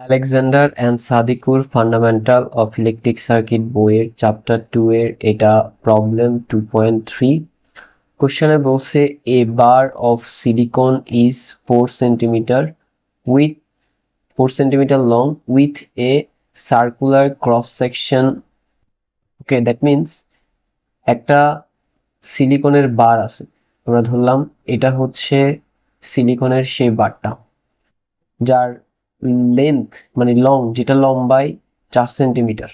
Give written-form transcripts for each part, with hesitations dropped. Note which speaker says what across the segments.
Speaker 1: Alexander and Sadiku fundamental of electric circuit বইয়ের chapter 2 এর এটা প্রবলেম 2.3। কোশ্চেনে বলছে a bar of silicon is 4 centimeter with 4 centimeter long with a circular cross section. Okay, that means একটা সিলিকনের বার আছে, আমরা ধরলাম এটা হচ্ছে সিলিকনের সেই বারটা যার লেন্থ মানে লং, যেটা লম্বাই 4 সেন্টিমিটার।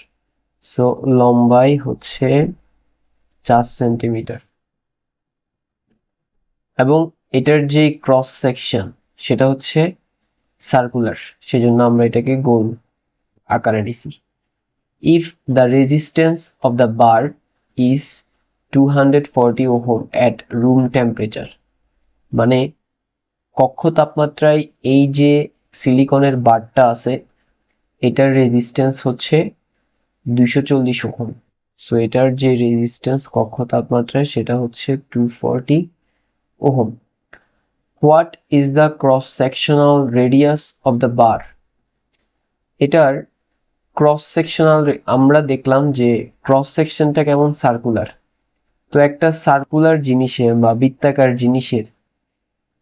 Speaker 1: সো লম্বাই হচ্ছে 4 সেন্টিমিটার এবং এটার যে ক্রস সেকশন সেটা হচ্ছে সার্কুলার, সেজন্য আমরা এটাকে গোল আকারে নিছি। If the resistance of the bar is 240 ohm at room temperature, মানে কক্ষ তাপমাত্রায় এই যে সিলিকনের বারটা আছে এটার রেজিস্ট্যান্স হচ্ছে 240 ওহম। সো এটার যে রেজিস্ট্যান্স কক্ষ তাপমাত্রায় সেটা হচ্ছে 240 ohm. What is the cross sectional radius of the bar? এটার ক্রস সেকশনাল, আমরা দেখলাম যে ক্রস সেকশনটা কেমন, সার্কুলার। তো একটা সার্কুলার জিনিসের বা বৃত্তাকার জিনিসের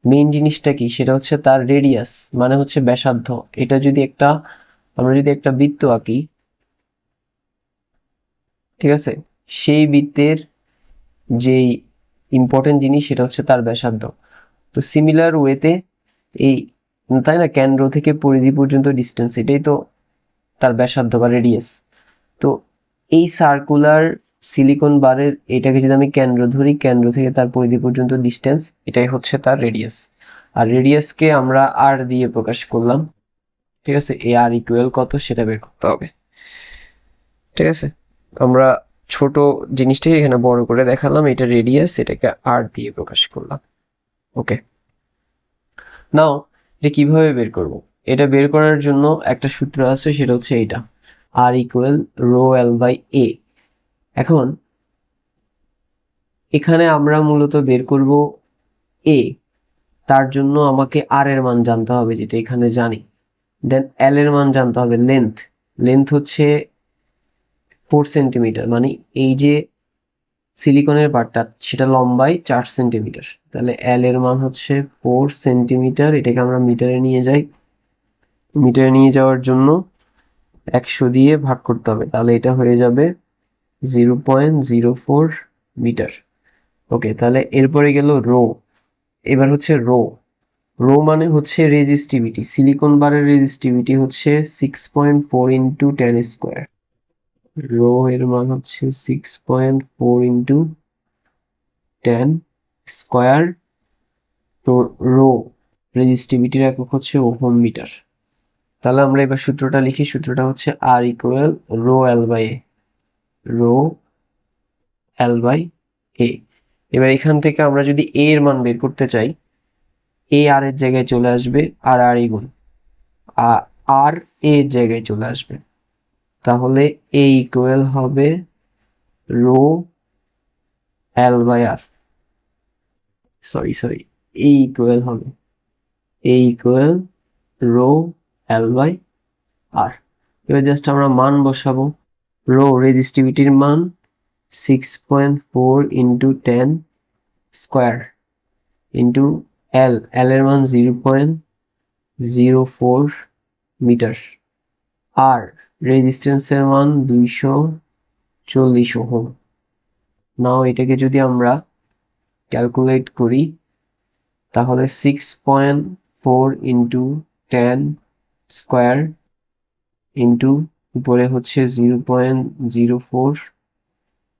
Speaker 1: মেইন জিনিসটা কি, সেটা হচ্ছে তার রেডিয়াস, মানে হচ্ছে ব্যাসার্ধ। এটা যদি আমরা যদি একটা বৃত্ত আঁকি, ঠিক আছে, সেই বৃত্তের যেই ইম্পর্টেন্ট জিনিস সেটা হচ্ছে তার ব্যাসার্ধ। তো সিমিলার ওয়েতে এই, তাই না, কেন্দ্র থেকে পরিধি পর্যন্ত ডিস্টেন্স, এটাই তো তার ব্যাসার্ধ বা রেডিয়াস। তো এই সার্কুলার সিলিকন বারের এটাকে যদি আমি কেন্দ্র ধরি, কেন্দ্র থেকে তার পরিধি পর্যন্ত ডিস্টেন্স, এটাই হচ্ছে তার রেডিয়াস। আর রেডিয়াসকে আমরা আর দিয়ে প্রকাশ করলাম, ঠিক আছে। এ আর ইকুয়াল কত সেটা বের করতে হবে, ঠিক আছে। আমরা ছোট জিনিসটাকে এখানে বড় করে দেখালাম, এটা রেডিয়াস, এটাকে আর দিয়ে প্রকাশ করলাম। ওকে, নাও এটা কিভাবে বের করব? এটা বের করার জন্য একটা সূত্র আছে, সেটা হচ্ছে এইটা, আর ইকুয়াল রো এল বাই এ। এখন এখানে আমরা মূলত বের করব এ, তার জন্য আমাকে আর এর মান জানতে হবে, যেটা এখানে জানি। দেন এল এর মান জানতে হবে, লেন্থ। লেন্থ হচ্ছে 4 সেন্টিমিটার, মানে এই যে সিলিকনের পার্টটা সেটা লম্বায় 4 সেন্টিমিটার, তাহলে এল এর মান হচ্ছে 4 সেন্টিমিটার। এটাকে আমরা মিটারে নিয়ে যাই, মিটারে নিয়ে যাওয়ার জন্য 100 দিয়ে ভাগ করতে হবে, তাহলে এটা হয়ে যাবে 0.04 মিটার। ওকে, তাহলে এরপরে গেল রো। এবার হচ্ছে রো। রো মানে হচ্ছে রেজিস্টিভিটি। সিলিকন বারের রেজিস্টিভিটি হচ্ছে 6.4 ইন্টু 10 স্কোয়ার। রো এর মান হচ্ছে 6.4 ইন্টু 10 স্কোয়ার। তো রো রেজিস্টিভিটির একক হচ্ছে ওহম মিটার। তাহলে আমরা এবার সূত্রটা লিখি, সূত্রটা হচ্ছে R equal rho L by A, rho L by A. এবার এখান থেকে আমরা যদি এ এর মান বের করতে চাই, এ আর এর জায়গায় চলে আসবে, আর আর গুণ আর এ এর জায়গায় চলে আসবে, তাহলে এ ইকুয়াল হবে rho L by R, sorry A equal হবে রো এল বাই আর। এবার জাস্ট আমরা মান বসাবো। রো রেজিস্টিভিটির মান 6.4 into 10 square into L, L এর মান 0.04 মিটার, আর রেজিস্ট্যান্সের মান 240 ওহম। নাও এটাকে যদি আমরা ক্যালকুলেট করি, তাহলে 6.4 ইন্টু 10 স্কোয়ার ইন্টু উপরে হচ্ছে 0.04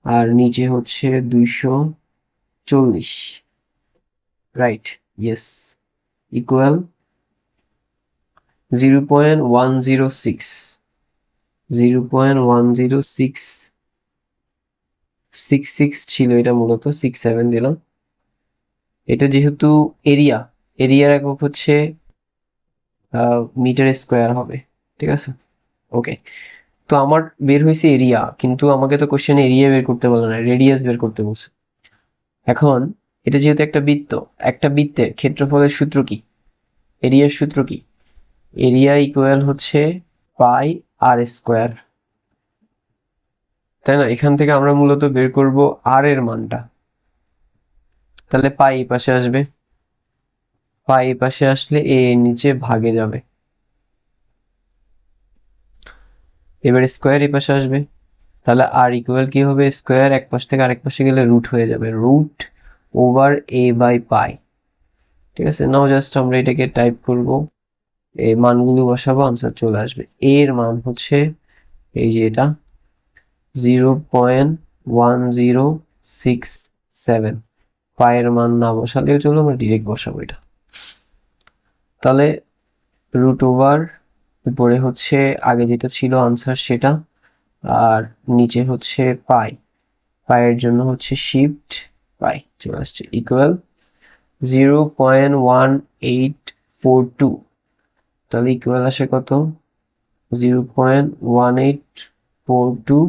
Speaker 1: আর নিচে হচ্ছে 240, রাইট? ইয়েস, ইকুয়াল 0.106, 0.10666 ছিল এটা, মূলত 67 দিলাম। এটা যেহেতু এরিয়ার একক হচ্ছে মিটার স্কোয়ার হবে, ঠিক আছে। ওকে, তো আমার বের হয়েছে এরিয়া, কিন্তু আমাকে তো কোশ্চেনে এরিয়া বের করতে বলে না, রেডিয়াস বের করতে বলছে। এখন এটা যেহেতু একটা বৃত্ত, একটা বৃত্তের ক্ষেত্রফলের সূত্র কি, এরিয়ার সূত্র কি? এরিয়া ইকুয়াল হচ্ছে পাই আর স্কোয়ার, তাই না? এখান থেকে আমরা মূলত বের করব আর এর মানটা। তাহলে পাই এই পাশে আসবে, পাই এই পাশে আসলে এ এর নিচে ভাগে যাবে, এবার স্কোয়ার এই পাশে আসবে, তাহলে আর ইকুয়াল কি হবে, স্কোয়ার এক পাশ থেকে আরেক পাশে গেলে রুট হয়ে যাবে, root over A by pi. ঠিক আছে, নাও জাস্ট আমরা এটাকে টাইপ করব, এই মানগুলো বসাবো, আনসার চলে আসবে। এর মান হচ্ছে এই যে এটা 0.1067, পায়ের মান না বসালেও চলো, আমরা ডিরেক্ট বসাবো এটা। তাহলে রুট ওভার উপরে হচ্ছে আগে যেটা ছিল আনসার সেটা, আর নিচে হচ্ছে পাই, পায়ের জন্য হচ্ছে শিফট পাই চলে আসছে, ইকুয়াল 0.1842। তাহলে ইকুয়াল আসে কত, 0.1842।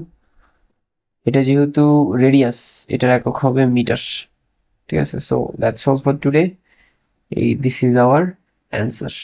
Speaker 1: এটা যেহেতু রেডিয়াস, এটার একক হবে মিটার। ঠিক আছে, so that's all for today. This is our answer.